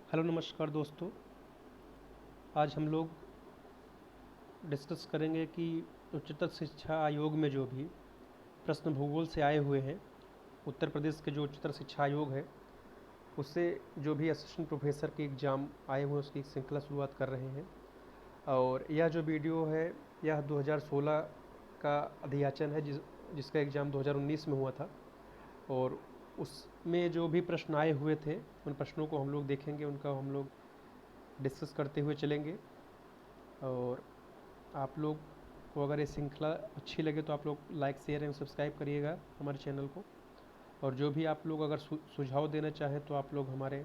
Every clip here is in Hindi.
हेलो नमस्कार दोस्तों। आज हम लोग डिस्कस करेंगे कि उच्चतर शिक्षा आयोग में जो भी प्रश्न भूगोल से आए हुए हैं, उत्तर प्रदेश के जो उच्चतर शिक्षा आयोग है उससे जो भी असिस्टेंट प्रोफेसर के एग्ज़ाम आए हुए हैं उसकी एक श्रृंखला शुरुआत कर रहे हैं। और यह जो वीडियो है यह 2016 का अध्याचन है जिसका एग्ज़ाम 2019 में हुआ था। और उसमें जो भी प्रश्न आए हुए थे उन प्रश्नों को हम लोग देखेंगे, उनका हम लोग डिस्कस करते हुए चलेंगे। और आप लोग को अगर ये श्रृंखला अच्छी लगे तो आप लोग लाइक शेयर एंड सब्सक्राइब करिएगा हमारे चैनल को। और जो भी आप लोग अगर सुझाव देना चाहें तो आप लोग हमारे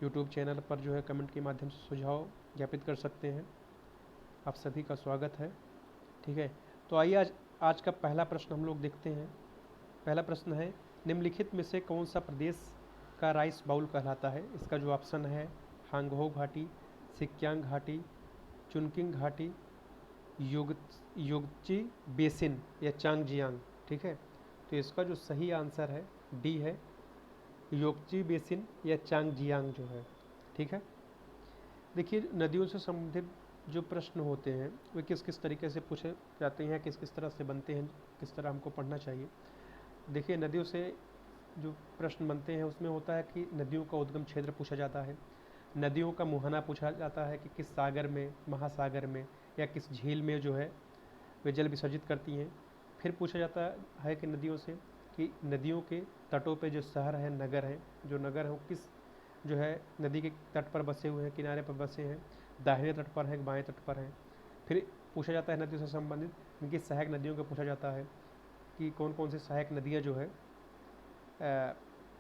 यूट्यूब चैनल पर जो है कमेंट के माध्यम से सुझाव ज्ञापित कर सकते हैं। आप सभी का स्वागत है। ठीक है, तो आइए आज का पहला प्रश्न हम लोग देखते हैं। पहला प्रश्न है, निम्नलिखित में से कौन सा प्रदेश का राइस बाउल कहलाता है? इसका जो ऑप्शन है हांगहो घाटी, सिक्यांग घाटी, चुनकिंग घाटी, योगची बेसिन या चांगजियांग। ठीक है, तो इसका जो सही आंसर है डी है, योगची बेसिन या चांगजियांग जो है। ठीक है, देखिए नदियों से संबंधित जो प्रश्न होते हैं वे किस किस तरीके से पूछे जाते हैं, किस किस तरह से बनते हैं, किस तरह हमको पढ़ना चाहिए। देखिए नदियों से जो प्रश्न बनते हैं उसमें होता है कि नदियों का उद्गम क्षेत्र पूछा जाता है, नदियों का मुहाना पूछा जाता है कि किस सागर में, महासागर में या किस झील में जो है वे जल विसर्जित करती हैं। फिर पूछा जाता है कि नदियों से कि नदियों के तटों पे जो शहर है, नगर हैं, जो नगर हैं वो किस जो है नदी के तट पर बसे हुए हैं, किनारे पर बसे हैं, दाहिने तट पर हैं, बाएं तट पर हैं। फिर पूछा जाता है नदियों से संबंधित इनकी सहायक नदियों को पूछा जाता है कि कौन कौन सी सहायक नदियाँ जो है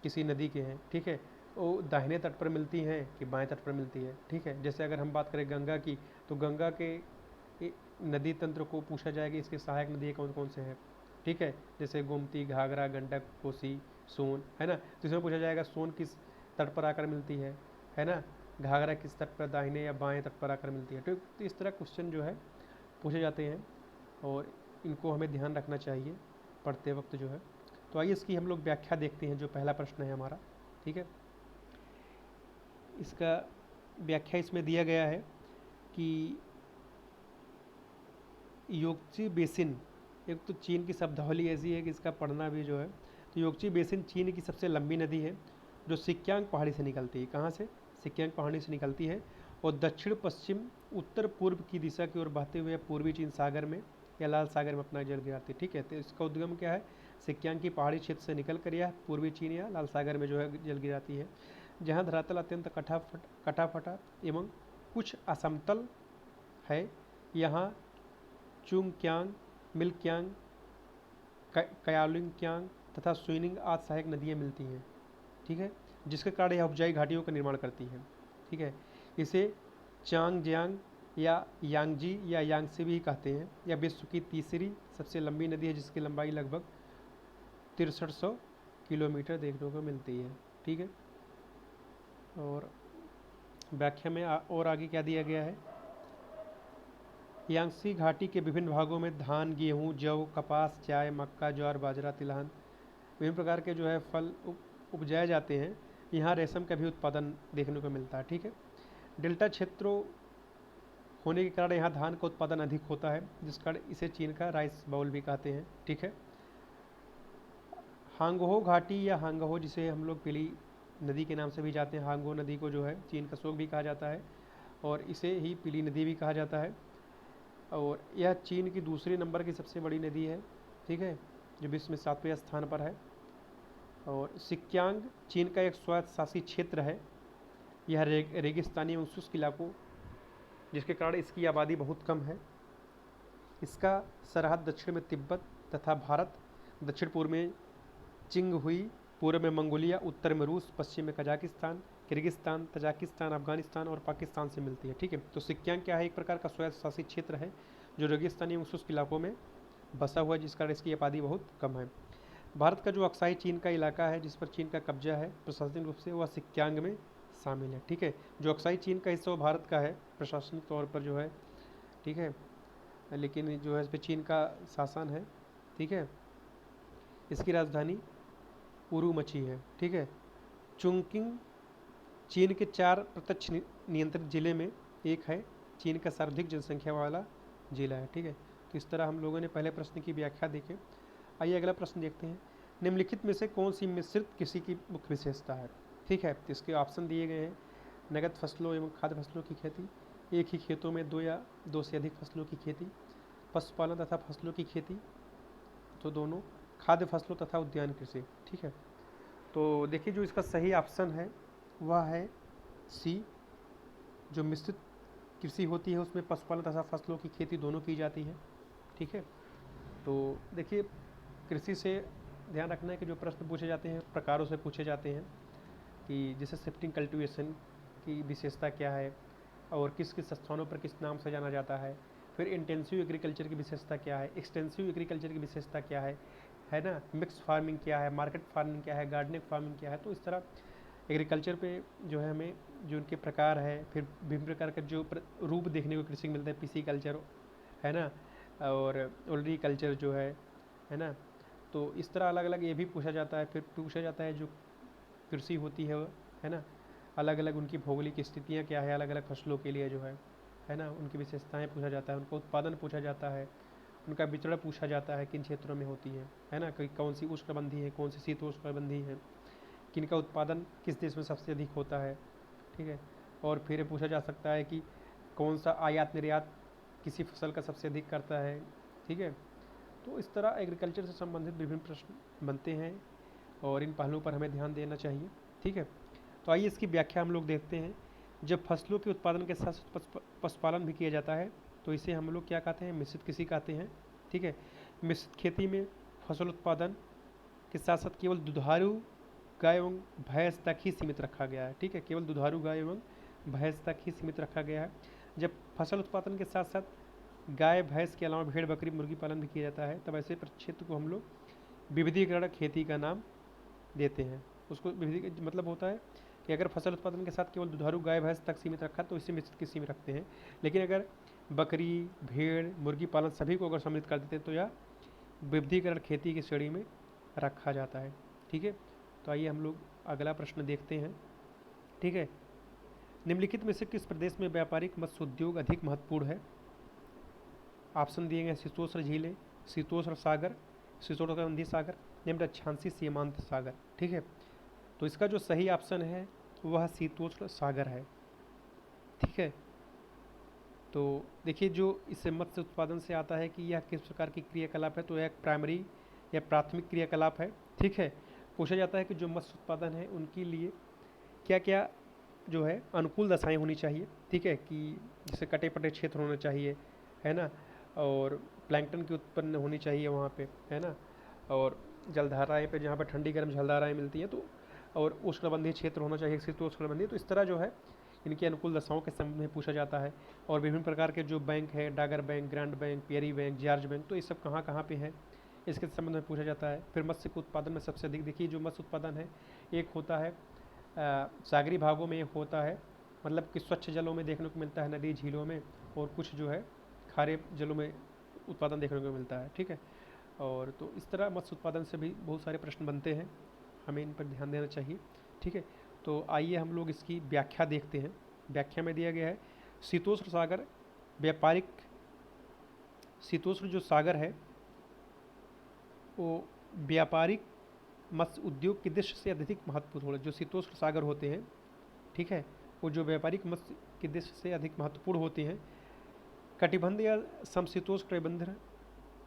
किसी नदी के हैं। ठीक है, वो दाहिने तट पर मिलती हैं कि बाएं तट पर मिलती है। ठीक है, जैसे अगर हम बात करें गंगा की तो गंगा के नदी तंत्र को पूछा जाए कि इसके सहायक नदी कौन कौन से हैं। ठीक है, जैसे गोमती, घाघरा, गंडक, कोसी, सोन, है ना। तो इसमें पूछा जाएगा सोन किस तट पर आकर मिलती है ना। घाघरा किस तट पर, दाहिने या बाएं तट पर आकर मिलती है। तो इस तरह क्वेश्चन जो है पूछे जाते हैं और इनको हमें ध्यान रखना चाहिए पढ़ते वक्त जो है। तो आइए इसकी हम लोग व्याख्या देखते हैं। जो पहला प्रश्न है हमारा, ठीक है, इसका व्याख्या इसमें दिया गया है कि योगची बेसिन, एक तो चीन की शब्दावली ऐसी है कि इसका पढ़ना भी जो है, तो योगची बेसिन चीन की सबसे लंबी नदी है जो सिक्यांग पहाड़ी से निकलती है। कहाँ से? सिक्यांग पहाड़ी से निकलती है और दक्षिण पश्चिम उत्तर पूर्व की दिशा की ओर बहते हुए पूर्वी चीन सागर में या लाल सागर में अपना जल गिराती है। ठीक है, तो इसका उद्गम क्या है? सिक्यांग की पहाड़ी क्षेत्र से निकल कर यह पूर्वी चीन या लाल सागर में जो है जल गिराती है, जहाँ धरातल अत्यंत कटा एवं कुछ असमतल है। यहाँ चुंगक्यांग, मिलक्यांग, कयालुंगक्यांग तथा सुइनिंग आदि सहायक नदियाँ मिलती हैं। ठीक है, जिसके कारण यह उपजाऊ घाटियों का निर्माण करती है। ठीक है, इसे चांगजियांग या यांगजी या यांगसे भी कहते हैं। यह विश्व की तीसरी सबसे लंबी नदी है जिसकी लंबाई लगभग 6300 किलोमीटर देखने को मिलती है। ठीक है, और व्याख्या में और आगे क्या दिया गया है? यांगसी घाटी के विभिन्न भागों में धान, गेहूँ, जौ, कपास, चाय, मक्का, ज्वार, बाजरा, तिलहन, विभिन्न प्रकार के जो है फल उपजाए जाते हैं। यहाँ रेशम का भी उत्पादन देखने को मिलता है। ठीक है, डेल्टा क्षेत्रों होने के कारण यहाँ धान का उत्पादन अधिक होता है, जिस कारण इसे चीन का राइस बाउल भी कहते हैं। ठीक है, हांगहो घाटी या हांगहो, जिसे हम लोग पीली नदी के नाम से भी जाते हैं, हांगहो नदी को जो है चीन का शोक भी कहा जाता है और इसे ही पीली नदी भी कहा जाता है। और यह चीन की दूसरे नंबर की सबसे बड़ी नदी है। ठीक है, जो विश्व में 7वें स्थान पर है। और सिक्यांग चीन का एक स्वायत्त शासित क्षेत्र है। यह रेगिस्तानी एवं शुष्क इलाकों, जिसके कारण इसकी आबादी बहुत कम है। इसका सरहद दक्षिण में तिब्बत तथा भारत, दक्षिण पूर्व में चिंग हुई, पूर्व में मंगोलिया, उत्तर में रूस, पश्चिम में कजाकिस्तान, किर्गिस्तान, तजाकिस्तान, अफगानिस्तान और पाकिस्तान से मिलती है। ठीक है, तो सिक्यांग क्या है? एक प्रकार का स्वायत्त शासित क्षेत्र है जो रेगिस्तानी एवं शुष्क इलाकों में बसा हुआ है, जिस कारण इसकी आबादी बहुत कम है। भारत का जो अक्साई चीन का इलाका है जिस पर चीन का कब्जा है प्रशासनिक रूप से, वह सिक्यांग में शामिल है। ठीक है, जो अक्साई चीन का हिस्सा वो भारत का है प्रशासनिक तौर पर जो है। ठीक है, लेकिन जो है इस पर चीन का शासन है। ठीक है, इसकी राजधानी उरुमची है। ठीक है, चुंकिंग चीन के 4 प्रत्यक्ष नियंत्रित जिले में एक है, चीन का सर्वाधिक जनसंख्या वाला जिला है। ठीक है, तो इस तरह हम लोगों ने पहले प्रश्न की व्याख्या देखे। आइए अगला प्रश्न देखते हैं। निम्नलिखित में से कौन सी मिश्रित कृषि की मुख्य विशेषता है? ठीक है, तो इसके ऑप्शन दिए गए हैं। नगद फसलों एवं खाद्य फसलों की खेती, एक ही खेतों में 2 या 2 से अधिक फसलों की खेती, पशुपालन तथा फसलों की खेती, तो दोनों, खाद्य फसलों तथा उद्यान कृषि। ठीक है, तो देखिए जो इसका सही ऑप्शन है वह है सी। जो मिश्रित कृषि होती है उसमें पशुपालन तथा फसलों की खेती दोनों की जाती है। ठीक है, तो देखिए कृषि से ध्यान रखना है कि जो प्रश्न पूछे जाते हैं प्रकारों से पूछे जाते हैं, कि जैसे शिफ्टिंग कल्टीवेशन की विशेषता क्या है और किस किस स्थानों पर किस नाम से जाना जाता है, फिर इंटेंसिव एग्रीकल्चर की विशेषता क्या है, एक्सटेंसिव एग्रीकल्चर की विशेषता क्या है ना, मिक्स फार्मिंग क्या है, मार्केट फार्मिंग क्या है, गार्डनिंग फार्मिंग क्या है। तो इस तरह एग्रीकल्चर पे जो है हमें जो उनके प्रकार है, फिर विभिन्न प्रकार का जो रूप देखने को कृषि मिलता है, पीसी कल्चर है ना, और ओलरी कल्चर जो है ना, तो इस तरह अलग अलग ये भी पूछा जाता है। फिर पूछा जाता है जो कृषि होती है ना, अलग अलग उनकी भौगोलिक स्थितियाँ क्या है, अलग अलग फसलों के लिए जो है ना, उनकी विशेषताएं पूछा जाता है, उनका उत्पादन पूछा जाता है, उनका वितरण पूछा जाता है किन क्षेत्रों में होती है ना, कि कौन सी उष्णकटिबंधीय है, कौन सी शीतोष्णकटिबंधीय है, किनका उत्पादन किस देश में सबसे अधिक होता है। ठीक है, और फिर पूछा जा सकता है कि कौन सा आयात निर्यात किसी फसल का सबसे अधिक करता है। ठीक है, तो इस तरह एग्रीकल्चर से संबंधित विभिन्न प्रश्न बनते हैं और इन पहलुओं पर हमें ध्यान देना चाहिए। ठीक है, तो आइए इसकी व्याख्या हम लोग देखते हैं। जब फसलों के उत्पादन के साथ पशुपालन भी किया जाता है तो इसे हम लोग क्या कहते हैं, मिश्रित कृषि कहते हैं। ठीक है, मिश्रित खेती में फसल उत्पादन के साथ साथ केवल दुधारू गाय एवं भैंस तक ही सीमित रखा गया है। ठीक है, केवल दुधारू गाय एवं भैंस तक ही सीमित रखा गया है। जब फसल उत्पादन के साथ साथ गाय भैंस के अलावा भेड़ बकरी मुर्गी पालन भी किया जाता है तब ऐसे क्षेत्र को हम लोग विविधीकरण खेती का नाम देते हैं। उसको विविधि मतलब होता है कि अगर फसल उत्पादन के साथ केवल दुधारू गाय भैंस तक सीमित रखा तो इसे मिश्रित कृषि में रखते हैं, लेकिन अगर बकरी भेड़ मुर्गी पालन सभी को अगर सम्मिलित कर देते हैं तो यह विविधीकरण खेती की श्रेणी में रखा जाता है। ठीक है, तो आइए हम लोग अगला प्रश्न देखते हैं। ठीक है, निम्नलिखित में से किस प्रदेश में व्यापारिक मत्स्य उद्योग अधिक महत्वपूर्ण है? ऑप्शन दिए गए शीतोष्ण झीलें, शीतोष्ण सागर, शीतोष्णकटिबंधीय सागर, निम्न अक्षांशीय सीमांत सागर। ठीक है, तो इसका जो सही ऑप्शन है वह शीतोष्ण सागर है। ठीक है, तो देखिए जो इस मत्स्य उत्पादन से आता है कि यह किस प्रकार की क्रियाकलाप है, तो यह एक प्राइमरी या प्राथमिक क्रियाकलाप है। ठीक है, पूछा जाता है कि जो मत्स्य उत्पादन है उनके लिए क्या क्या जो है अनुकूल दशाएं होनी चाहिए। ठीक है, कि जैसे कटे पटे क्षेत्र होना चाहिए है ना, और प्लैंकटन की उत्पन्न होनी चाहिए वहाँ पे है ना, और जलधाराएं पे जहाँ पर ठंडी गर्म जलधाराएं मिलती हैं, तो और उष्णकटिबंधीय क्षेत्र होना चाहिए, शीतोष्णकटिबंधीय। तो इस तरह जो है इनकी अनुकूल दशाओं के संबंध में पूछा जाता है। और विभिन्न प्रकार के जो बैंक है, डागर बैंक, ग्रांट बैंक, पियरी बैंक, जॉर्ज बैंक, तो ये सब कहाँ कहाँ पे है इसके संबंध में पूछा जाता है। फिर मत्स्य के उत्पादन में सबसे अधिक देखिए जो मत्स्य उत्पादन है एक होता है सागरी भागों में, एक होता है मतलब कि स्वच्छ जलों में देखने को मिलता है, नदी झीलों में, और कुछ जो है खारे जलों में उत्पादन देखने को मिलता है। ठीक है, और तो इस तरह मत्स्य उत्पादन से भी बहुत सारे प्रश्न बनते हैं, हमें इन पर ध्यान देना चाहिए। ठीक है, तो आइए हम लोग इसकी व्याख्या देखते हैं। व्याख्या में दिया गया है शीतोष्ण सागर व्यापारिक, शीतोष्ण जो सागर है वो व्यापारिक मत्स्य उद्योग की दृष्टि से अत्यधिक महत्वपूर्ण है। जो शीतोष्ण सागर होते हैं, ठीक है, वो जो व्यापारिक मत्स्य की दृष्टि से अधिक महत्वपूर्ण होते हैं। कटिबंध या समशीतोष्ण कटिबंध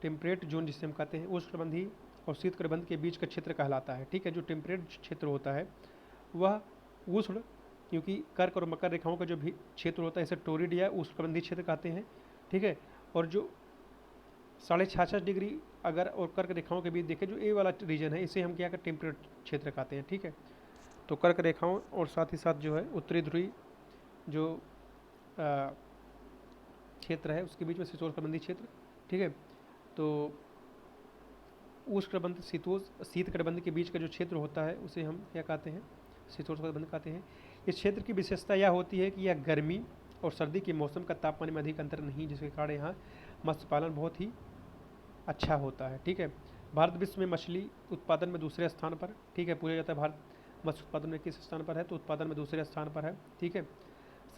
टेम्परेट जोन जिसे हम कहते हैं, उष्णकटिबंधीय और शीत कटिबंध के बीच का क्षेत्र कहलाता है। ठीक है, जो टेम्परेट क्षेत्र होता है वह उष्ण, क्योंकि कर्क और मकर रेखाओं का जो भी क्षेत्र होता है इसे टोरिड या उष्णकटिबंधीय क्षेत्र कहते हैं। ठीक है, और जो 66.5 डिग्री अगर और कर्क रेखाओं के बीच देखें जो ए वाला रीजन है इसे हम क्या कर टेम्परेट क्षेत्र कहते हैं। ठीक है, तो कर्क रेखाओं और साथ ही साथ जो है उत्तरी ध्रुवी जो क्षेत्र है उसके बीच में शीतोष्णकटिबंधीय क्षेत्र। ठीक है, तो उष्णकटिबंध शीत कटिबंध के बीच का जो क्षेत्र होता है उसे हम क्या कहते हैं, शीतोष्णकटिबंध कहते हैं। इस क्षेत्र की विशेषता यह होती है कि यह गर्मी और सर्दी के मौसम का तापमान में अधिक अंतर नहीं, जिसके कारण यहाँ मत्स्य पालन बहुत ही अच्छा होता है। ठीक है, भारत विश्व में मछली उत्पादन में दूसरे स्थान पर, ठीक है, पूछा जाता है मत्स्य उत्पादन में किस स्थान पर है, तो उत्पादन में दूसरे स्थान पर है। ठीक है,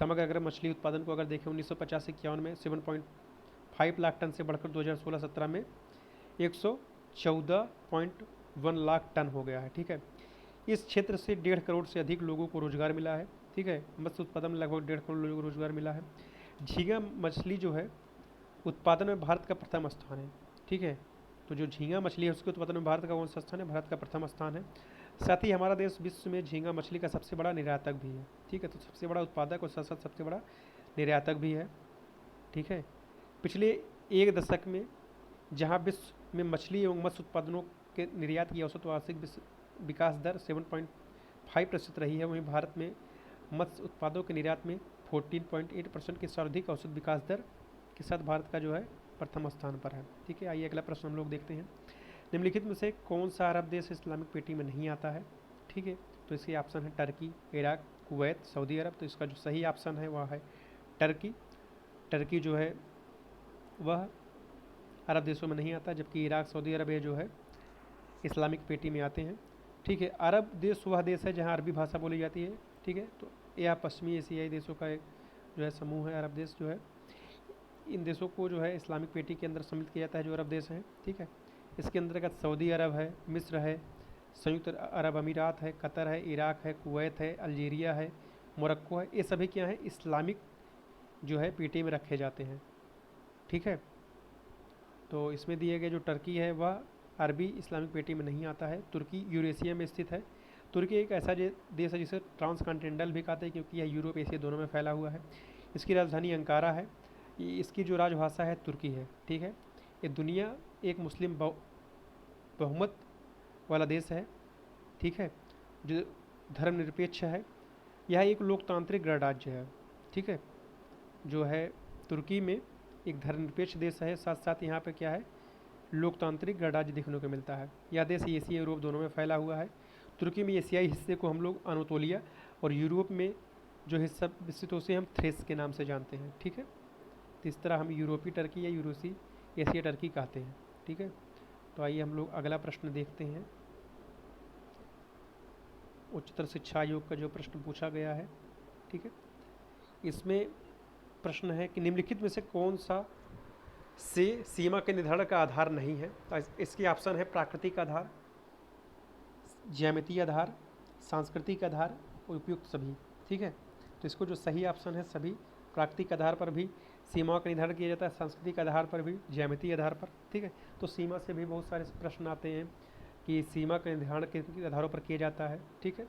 समग्र अगर मछली उत्पादन को अगर देखें 1950-51 में 7.5 लाख टन से बढ़कर 2016-17 में 114.1 लाख टन हो गया है। ठीक है, इस क्षेत्र से 1.5 करोड़ से अधिक लोगों को रोजगार मिला है। ठीक है, मत्स्य उत्पादन में लगभग 1.5 करोड़ लोगों को रोजगार मिला है। झींगा मछली जो है उत्पादन में भारत का प्रथम स्थान है। ठीक है, तो जो झींगा मछली है उसके उत्पादन में भारत का कौन सा स्थान है, भारत का प्रथम स्थान है। साथ ही हमारा देश विश्व में झींगा मछली का सबसे बड़ा निर्यातक भी है। ठीक है, तो सबसे बड़ा उत्पादक और साथ साथ सबसे बड़ा निर्यातक भी है। ठीक है, पिछले एक दशक में जहां विश्व में मछली एवं मत्स्य उत्पादनों के निर्यात की औसत वार्षिक विकास दर 7.5% रही है, वहीं भारत में मत्स्य उत्पादों के निर्यात में 14.8% की सर्वाधिक औसत विकास दर के साथ भारत का जो है प्रथम स्थान पर है। ठीक है, आइए अगला प्रश्न हम लोग देखते हैं। निम्नलिखित में से कौन सा अरब देश इस्लामिक पेटी में नहीं आता है। ठीक है, तो इसके ऑप्शन है टर्की, इराक, कुवैत, सऊदी अरब। तो इसका जो सही ऑप्शन है वह है टर्की। टर्की जो है वह अरब देशों में नहीं आता, जबकि इराक, सऊदी अरब ये जो है इस्लामिक पेटी में आते हैं। ठीक है, अरब देश वह देश है जहाँ अरबी भाषा बोली जाती है। ठीक है, तो यह पश्चिमी एशियाई देशों का एक जो है समूह है। अरब देश जो है, इन देशों को जो है इस्लामिक पेटी के अंदर सम्मिलित किया जाता है, जो अरब देश हैं। ठीक है, इसके अंतर्गत सऊदी अरब है, मिस्र है, संयुक्त अरब अमीरात है, कतर है, इराक है, कुवैत है, अल्जीरिया है, मोरक्को है। ये सभी क्या है, इस्लामिक जो है पेटी में रखे जाते हैं। ठीक है, तो इसमें दिए गए जो टर्की है वह अरबी इस्लामिक पेटी में नहीं आता है। तुर्की यूरेशिया में स्थित है। तुर्की एक ऐसा देश है जिसे ट्रांसकॉन्टिनेंटल भी कहते हैं, क्योंकि यह यूरोप एशिया दोनों में फैला हुआ है। इसकी राजधानी अंकारा है। इसकी जो राजभाषा है तुर्की है। ठीक है, ये दुनिया एक मुस्लिम बहुमत वाला देश है। ठीक है, जो धर्मनिरपेक्ष है। यह एक लोकतांत्रिक गणराज्य है। ठीक है, जो है तुर्की में एक धर्मनिरपेक्ष देश है, साथ साथ यहाँ पे क्या है, लोकतांत्रिक गणराज्य देखने को मिलता है। यह देश एशिया यूरोप दोनों में फैला हुआ है। तुर्की में एशियाई हिस्से को हम लोग अनातोलिया और यूरोप में जो हिस्सा विकसित उसे हम थ्रेस के नाम से जानते हैं। ठीक है, तो इस तरह हम यूरोपीय टर्की या यूरोसी एशिया टर्की कहते हैं। ठीक है, तो आइए हम लोग अगला प्रश्न देखते हैं। उच्चतर शिक्षा आयोग का जो प्रश्न पूछा गया है। ठीक है, इसमें प्रश्न है कि निम्नलिखित में से कौन सा से सीमा के निर्धारण का आधार नहीं है। तो इसके ऑप्शन है प्राकृतिक आधार, ज्यामितीय आधार, सांस्कृतिक आधार और उपयुक्त सभी। ठीक है, तो इसको जो सही ऑप्शन है सभी। प्राकृतिक आधार पर भी सीमाओं का निर्धारण किया जाता है, सांस्कृतिक आधार पर भी, ज्यामितीय आधार पर। ठीक है, तो सीमा से भी बहुत सारे प्रश्न आते हैं कि सीमा का निर्धारण किन आधारों पर किया जाता है। ठीक है,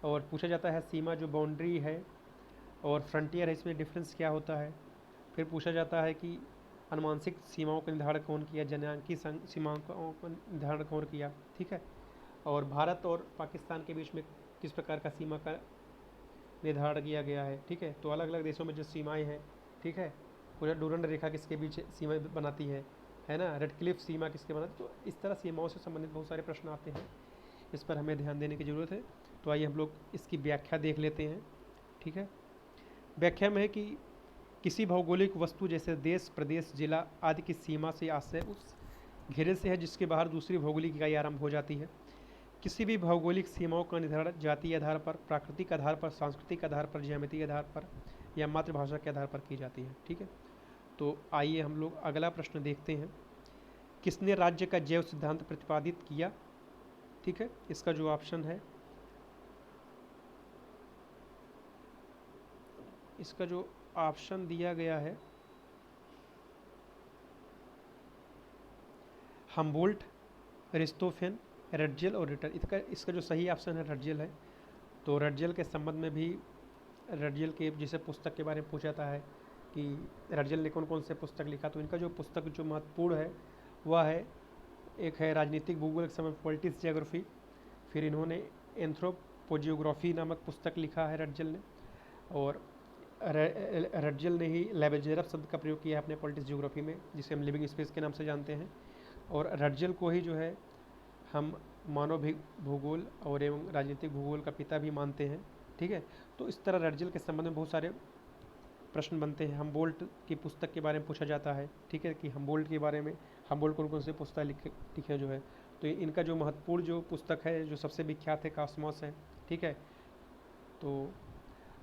और पूछा जाता है सीमा जो बाउंड्री है और फ्रंटियर है, इसमें डिफरेंस क्या होता है। फिर पूछा जाता है कि अनुमानसिक सीमाओं का निर्धारण कौन किया, जनांकी सीमाओं का निर्धारण कौन किया। ठीक है, और भारत और पाकिस्तान के बीच में किस प्रकार का सीमा का निर्धारण किया गया है। ठीक है, तो अलग अलग देशों में जो सीमाएं हैं। ठीक है, पूरा डूरंड रेखा किसके बीच सीमा बनाती है ना, रेड क्लिफ सीमा किसके बनाती। तो इस तरह सीमाओं से संबंधित बहुत सारे प्रश्न आते हैं, इस पर हमें ध्यान देने की ज़रूरत है। तो आइए हम लोग इसकी व्याख्या देख लेते हैं। ठीक है, व्याख्या में है कि किसी भौगोलिक वस्तु जैसे देश, प्रदेश, जिला आदि की सीमा से आशय उस घेरे से है जिसके बाहर दूसरी भौगोलिक इकाई आरंभ हो जाती है। किसी भी भौगोलिक सीमाओं का निर्धारण जातीय आधार पर, प्राकृतिक आधार पर, सांस्कृतिक आधार पर, ज्यामितीय आधार पर या मातृभाषा के आधार पर की जाती है। ठीक है, तो आइए हम लोग अगला प्रश्न देखते हैं। किसने राज्य का जैव सिद्धांत प्रतिपादित किया। ठीक है, इसका जो ऑप्शन है, इसका जो ऑप्शन दिया गया है हम्बोल्ट, अरिस्टोफेन, रटजेल और रिटर। इसका जो सही ऑप्शन है रटजेल है। तो रटजेल के संबंध में भी, रटजेल के जैसे पुस्तक के बारे में पूछा जाता है कि रटजेल ने कौन कौन से पुस्तक लिखा। तो इनका जो पुस्तक जो महत्वपूर्ण है वह है, एक है राजनीतिक भूगोल के समय पॉलिटिक्स जियोग्राफी। फिर इन्होंने एंथ्रोपोजियोग्राफी नामक पुस्तक लिखा है रटजेल ने। और रटजेल ने ही लेबेजेरफ शब्द का प्रयोग किया है अपने पॉलिटिक्स जियोग्राफी में, जिसे हम लिविंग स्पेस के नाम से जानते हैं। और रटजेल को ही जो है हम मानव भूगोल और एवं राजनीतिक भूगोल का पिता भी मानते हैं। ठीक है, तो इस तरह रटजेल के संबंध में बहुत सारे प्रश्न बनते हैं। हम्बोल्ट की पुस्तक के बारे में पूछा जाता है। ठीक है, कि हम्बोल्ट के बारे में, हम्बोल्ट कौन कौन से पुस्तक लिखे जो है। तो इनका जो महत्वपूर्ण जो पुस्तक है, जो सबसे विख्यात है, कॉस्मॉस है। ठीक है। तो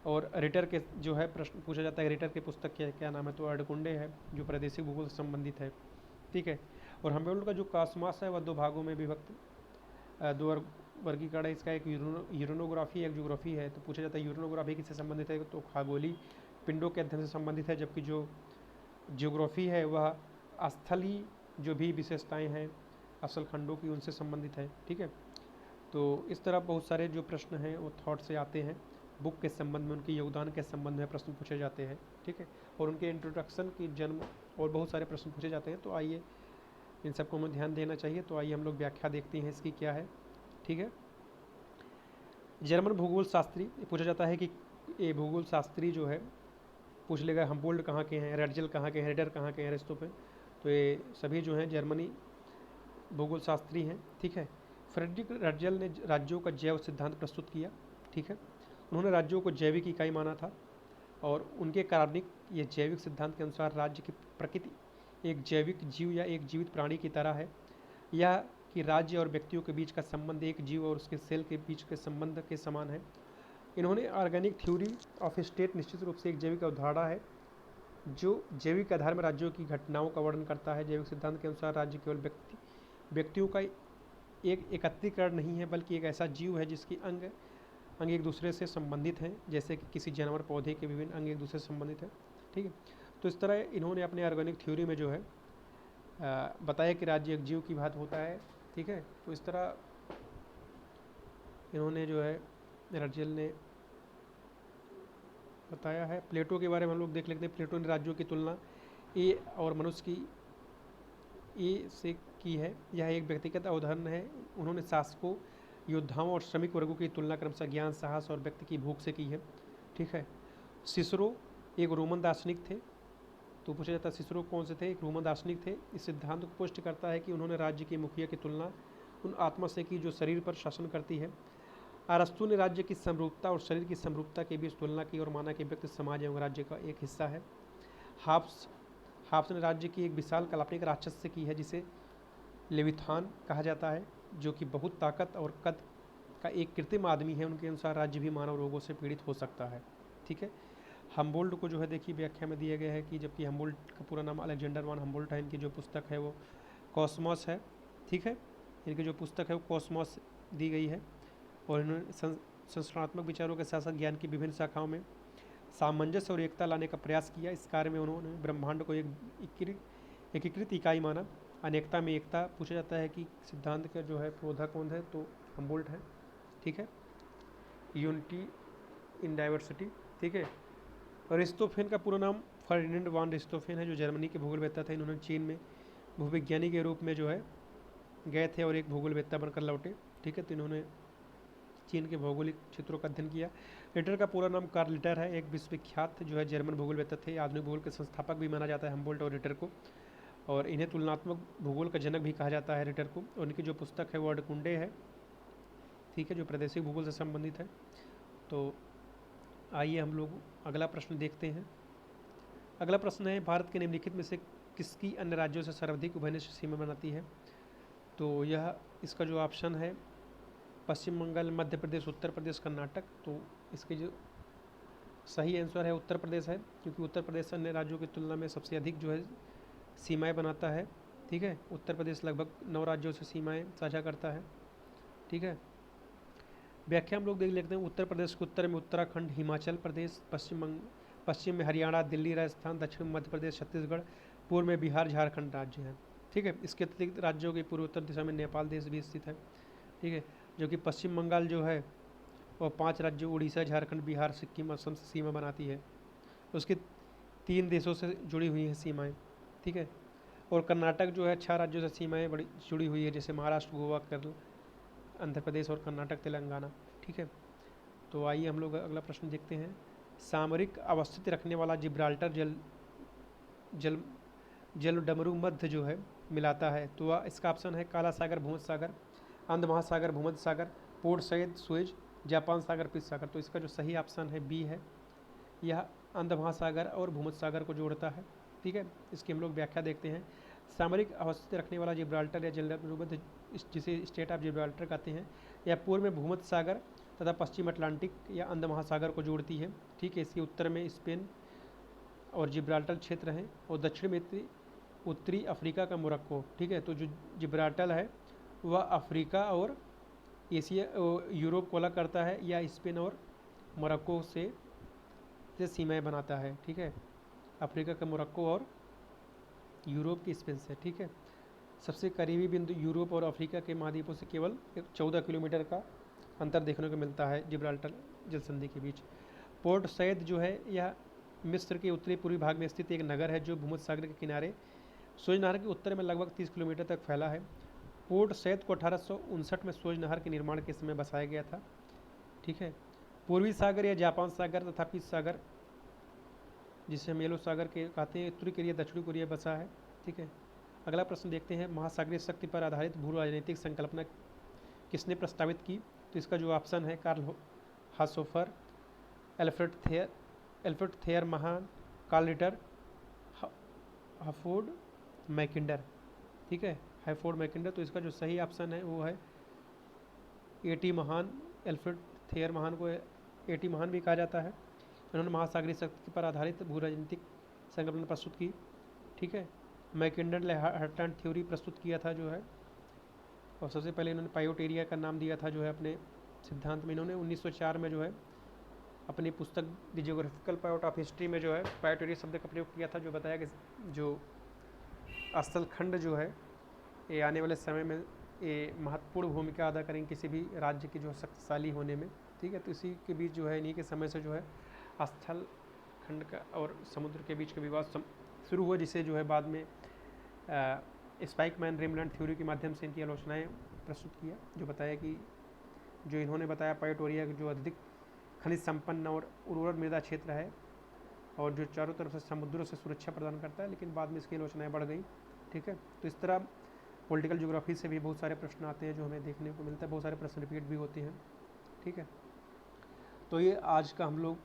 और रिटर के जो है प्रश्न पूछा जाता है, रिटर की पुस्तक क्या क्या नाम है, तो अर्धकुंडे है जो प्रादेशिक भूगोल से संबंधित है, ठीक है। और हमबोल्ट का जो कॉस्मॉस है वह दो भागों में विभक्त, दो वर्गीकरण है इसका, एक यूरोनोग्राफी एक ज्योग्राफी है। तो पूछा जाता है यूरोनोग्राफी किससे संबंधित है, तो खगोलीय पिंडों के अध्ययन से संबंधित है, जबकि जो ज्योग्राफी है वह स्थलीय जो भी विशेषताएं हैं असल खंडों की उनसे संबंधित है, ठीक है। तो इस तरह बहुत सारे जो प्रश्न हैं वो थॉट से आते हैं, बुक के संबंध में, उनके योगदान के संबंध में प्रश्न पूछे जाते हैं, ठीक है। और उनके इंट्रोडक्शन की जन्म और बहुत सारे प्रश्न पूछे जाते हैं। तो आइए इन सबको हमें ध्यान देना चाहिए। तो आइए हम लोग व्याख्या देखते हैं इसकी क्या है, ठीक है। जर्मन भूगोल शास्त्री पूछा जाता है कि ये भूगोल शास्त्री जो है पूछ लेगा हमबोल्ट कहाँ के हैं, रैडजल कहाँ के हैं, हेडर कहाँ के हैं, अरिस्टोफेन। तो ये सभी जो हैं जर्मनी भूगोल शास्त्री हैं, ठीक है। फ्रेडरिक रैडजल ने राज्यों का जैव सिद्धांत प्रस्तुत किया, ठीक है। उन्होंने राज्यों को जैविक इकाई माना था और उनके कार्बनिक ये जैविक सिद्धांत के अनुसार राज्य की प्रकृति एक जैविक जीव या एक जीवित प्राणी की तरह है, यह कि राज्य और व्यक्तियों के बीच का संबंध एक जीव और उसके सेल के बीच के संबंध के समान है। इन्होंने ऑर्गेनिक थ्योरी ऑफ स्टेट निश्चित रूप से एक जैविक अवधारणा है जो जैविक आधार में राज्यों की घटनाओं का वर्णन करता है। जैविक सिद्धांत के अनुसार राज्य केवल व्यक्तियों का एक एकत्रीकरण नहीं है, बल्कि एक ऐसा जीव है जिसकी अंग एक दूसरे से संबंधित हैं, जैसे कि किसी जानवर पौधे के विभिन्न अंग एक दूसरे से संबंधित हैं, ठीक है। तो इस तरह इन्होंने अपने ऑर्गेनिक थ्योरी में जो है बताया कि राज्य एक जीव की बात होता है, ठीक है। तो इस तरह इन्होंने जो है रैडजल ने बताया है। प्लेटो के बारे में हम लोग देख लेते हैं। प्लेटो ने राज्यों की तुलना ए और मनुष्य की ए से की है। यह एक व्यक्तिगत अवधारणा है। उन्होंने शासकों, योद्धाओं और श्रमिक वर्गों की तुलना क्रमशः ज्ञान, साहस और व्यक्ति की भूख से की है, ठीक है। सिसरो एक रोमन दार्शनिक थे। तो पूछा जाता है सिसरो कौन से थे, एक रोमन दार्शनिक थे। इस सिद्धांत को पुष्ट करता है कि उन्होंने राज्य के मुखिया की तुलना उन आत्मा से की जो शरीर पर शासन करती है। अरस्तु ने राज्य की समरूपता और शरीर की समरूपता के बीच तुलना की और माना कि व्यक्ति समाज एवं राज्य का एक हिस्सा है। हाब्स ने राज्य की एक विशाल काल्पनिक राक्षस से की है जिसे लेविथान कहा जाता है, जो कि बहुत ताकत और कद का एक कृत्रिम आदमी है। उनके अनुसार राज्य भी मानव रोगों से पीड़ित हो सकता है, ठीक है। हमबोल्ट को जो है देखिए व्याख्या में दिया गया है कि जबकि हमबोल्ट का पूरा नाम अलेक्जेंडर वान हमबोल्ट है, इनकी जो पुस्तक है वो कॉस्मॉस है, ठीक है। इनकी जो पुस्तक है वो कॉस्मॉस दी गई है और इन्होंने संरचनात्मक विचारों के साथ साथ ज्ञान की विभिन्न शाखाओं में सामंजस्य और एकता लाने का प्रयास किया। इस कार्य में उन्होंने ब्रह्मांड को एक एकीकृत इकाई माना। अनेकता में एकता पूछा जाता है कि सिद्धांत का जो है प्रोधा कौन है, तो हमबोल्ट है, ठीक है। यूनिटी इन डाइवर्सिटी, ठीक है। अरिस्टोफेन का पूरा नाम फर्डिनेंड वान अरिस्टोफेन है, जो जर्मनी के भूगोलवेत्ता थे। इन्होंने चीन में भूविज्ञानी के रूप में जो है गए थे और एक भूगोलवेत्ता बनकर लौटे, ठीक है। तो इन्होंने चीन के भौगोलिक क्षेत्रों का अध्ययन किया। रिटर का पूरा नाम कार्ल रिटर है, एक विश्वविख्यात जो है जर्मन भूगोलवेत्ता थे। आधुनिक भूगोल के संस्थापक भी माना जाता है हमबोल्ट और रिटर को, और इन्हें तुलनात्मक भूगोल का जनक भी कहा जाता है रिटर को। उनकी जो पुस्तक है वो अर्धकुंडे है, ठीक है, जो प्रादेशिक भूगोल से संबंधित है। तो आइए हम लोग अगला प्रश्न देखते हैं। अगला प्रश्न है भारत के निम्नलिखित में से किसकी अन्य राज्यों से सर्वाधिक उभयनिष्ठ सीमा बनाती है। तो यह इसका जो ऑप्शन है पश्चिम बंगाल, मध्य प्रदेश, उत्तर प्रदेश, कर्नाटक। तो इसके जो सही आंसर है उत्तर प्रदेश है, क्योंकि उत्तर प्रदेश अन्य राज्यों की तुलना में सबसे अधिक जो है सीमाएं बनाता है, ठीक है। उत्तर प्रदेश लगभग 9 राज्यों से सीमाएं साझा करता है, ठीक है। व्याख्या हम लोग देख लेते हैं। उत्तर प्रदेश के उत्तर में उत्तराखंड, हिमाचल प्रदेश, पश्चिम में हरियाणा, दिल्ली, राजस्थान, दक्षिण में मध्य प्रदेश, छत्तीसगढ़, पूर्व में बिहार, झारखंड राज्य हैं, ठीक है। इसके अतिरिक्त राज्यों की पूर्वोत्तर दिशा में नेपाल देश भी स्थित है, ठीक है। जो कि पश्चिम बंगाल जो है वह 5 राज्यों उड़ीसा, झारखंड, बिहार, सिक्किम, असम से सीमा बनाती है। उसके 3 देशों से जुड़ी हुई हैं सीमाएँ, ठीक है। और कर्नाटक जो है 6 राज्यों से सीमाएँ बड़ी जुड़ी हुई है, जैसे महाराष्ट्र, गोवा, केरल, आंध्र प्रदेश और कर्नाटक, तेलंगाना, ठीक है। तो आइए हम लोग अगला प्रश्न देखते हैं। सामरिक अवस्थिति रखने वाला जिब्राल्टर जलडमरू मध्य जो है मिलाता है। तो वह इसका ऑप्शन है काला सागर, भूमध्य सागर, अंध महासागर, भूमध्य सागर, पोर्ट सैयद, सुएज, जापान सागर, पीत सागर। तो इसका जो सही ऑप्शन है बी है, यह अंध महासागर और भूमध्य सागर को जोड़ता है, ठीक है। इसकी हम लोग व्याख्या देखते हैं। सामरिक अवस्थिति रखने वाला जिब्राल्टर या जलडमरू मध्य, जिसे स्टेट ऑफ जिब्राल्टर कहते हैं, यह पूर्व में भूमध्य सागर तथा पश्चिम अटलांटिक या अंध महासागर को जोड़ती है। ठीक है, इसके उत्तर में स्पेन और जिब्राल्टर क्षेत्र हैं और दक्षिण में उत्तरी अफ्रीका का मोरक्को। ठीक है, तो जो जिब्राल्टर है वह अफ्रीका और एशिया यूरोप को अलग करता है या स्पेन और मोरक्को से सीमाएं बनाता है। ठीक है, अफ्रीका का मोरक्को और यूरोप की स्पेन से। ठीक है, सबसे करीबी बिंदु यूरोप और अफ्रीका के महाद्वीपों से केवल 14 किलोमीटर का अंतर देखने को मिलता है जिब्राल्टर जल संधि के बीच। पोर्ट सैद जो है यह मिस्र के उत्तरी पूर्वी भाग में स्थित एक नगर है जो भूमध्य सागर के किनारे सुएज नहर के उत्तर में लगभग 30 किलोमीटर तक फैला है। पोर्ट सैद को 1859 में सुएज नहर के निर्माण के समय बसाया गया था। ठीक है, पूर्वी सागर या जापान सागर तथा पीस सागर जिसे हम येलो सागर के कहते हैं उत्तरी कोरिया दक्षिणी कोरिया बसा है। ठीक है, अगला प्रश्न देखते हैं, महासागरीय शक्ति पर आधारित भू राजनीतिक संकल्पना किसने प्रस्तावित की? तो इसका जो ऑप्शन है कार्ल हासोफर, एल्फ्रेड थेयर महान, कार्ल रिटर, हाफोर्ड मैकिंडर। ठीक है, हाफोर्ड मैकिंडर। तो इसका जो सही ऑप्शन है वो है एटी महान। एल्फ्रेड थेयर महान को एटी महान भी कहा जाता है। उन्होंने महासागरीय शक्ति पर आधारित भू राजनीतिक संकल्पना प्रस्तुत की। ठीक है, मैकिंडर ने हार्टलैंड थ्योरी प्रस्तुत किया था जो है, और सबसे पहले इन्होंने पायोट एरिया का नाम दिया था जो है अपने सिद्धांत में। इन्होंने 1904 में जो है अपनी पुस्तक द जियोग्राफिकल पायोट ऑफ हिस्ट्री में जो है पायोट एरिया शब्द का प्रयोग किया था, जो बताया कि जो अस्थल खंड जो है ये आने वाले समय में ये महत्वपूर्ण भूमिका अदा करेंगे किसी भी राज्य की जो शक्तिशाली होने में। ठीक है, तो इसी के बीच जो है इन्हीं के समय से जो है स्थल खंड का और समुद्र के बीच का विवाद शुरू हुआ, जिसे जो है बाद में स्पाइकमैन ड्रीमलैंड थ्योरी के माध्यम से इनकी आलोचनाएं प्रस्तुत किया, जो बताया कि जो इन्होंने बताया पायोटोरिया जो अधिक खनिज संपन्न और उर्वर मृदा क्षेत्र है और जो चारों तरफ से समुद्रों से सुरक्षा प्रदान करता है, लेकिन बाद में इसकी आलोचनाएं बढ़ गई। ठीक है, तो इस तरह पॉलिटिकल ज्योग्राफी से भी बहुत सारे प्रश्न आते हैं जो हमें देखने को मिलता है, बहुत सारे प्रश्न रिपीट भी होते हैं। ठीक है, तो ये आज का हम लोग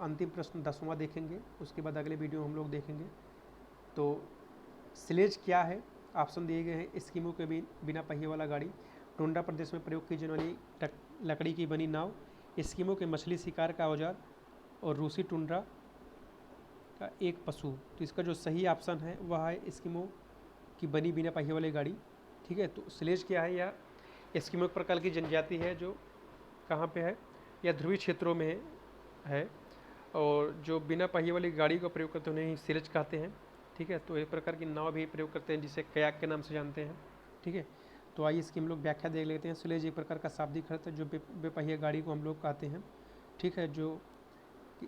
अंतिम प्रश्न 10वां देखेंगे, उसके बाद अगले वीडियो हम लोग देखेंगे। तो स्लेज क्या है? ऑप्शन दिए गए हैं, एस्किमो के बिना पहिए वाला गाड़ी, टुंड्रा प्रदेश में प्रयोग की जाने वाली लकड़ी की बनी नाव, एस्किमो के मछली शिकार का औजार और रूसी टुंड्रा का एक पशु। तो इसका जो सही ऑप्शन है वह है एस्किमो की बनी बिना पहिए वाली गाड़ी। ठीक है, तो स्लेज क्या है? यह एस्किमो एक प्रकार की जनजाति है जो कहाँ पे है? यह ध्रुवीय क्षेत्रों में है और जो बिना पहिए वाली गाड़ी का प्रयोग करते हैं उन्हें स्लेज कहते हैं। ठीक है, तो एक प्रकार की नाव भी प्रयोग करते हैं जिसे कयाक के नाम से जानते हैं। ठीक है, तो आइए इसकी हम लोग व्याख्या देख लेते हैं। स्लेज एक प्रकार का शाब्दिक अर्थ है जो बेपहिया गाड़ी को हम लोग कहते हैं। ठीक है, जो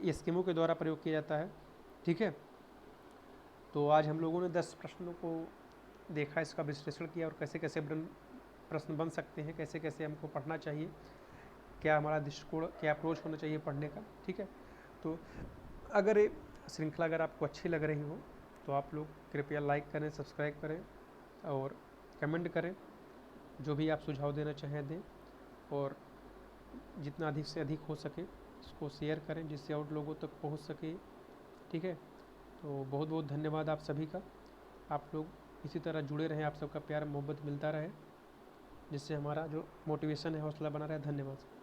एस्किमो के द्वारा प्रयोग किया जाता है। ठीक है, तो आज हम लोगों ने 10 प्रश्नों को देखा, इसका विश्लेषण किया और कैसे कैसे प्रश्न बन सकते हैं, कैसे कैसे हमको पढ़ना चाहिए, क्या हमारा दृष्टिकोण, क्या अप्रोच होना चाहिए पढ़ने का। ठीक है, तो अगर ये श्रृंखला अगर आपको अच्छी लग रही हो तो आप लोग कृपया लाइक करें, सब्सक्राइब करें और कमेंट करें, जो भी आप सुझाव देना चाहें दें, और जितना अधिक से अधिक हो सके इसको शेयर करें जिससे और लोगों तक पहुंच सके। ठीक है, तो बहुत बहुत धन्यवाद आप सभी का। आप लोग इसी तरह जुड़े रहें, आप सबका प्यार मोहब्बत मिलता रहे, जिससे हमारा जो मोटिवेशन है हौसला बना रहे। धन्यवाद।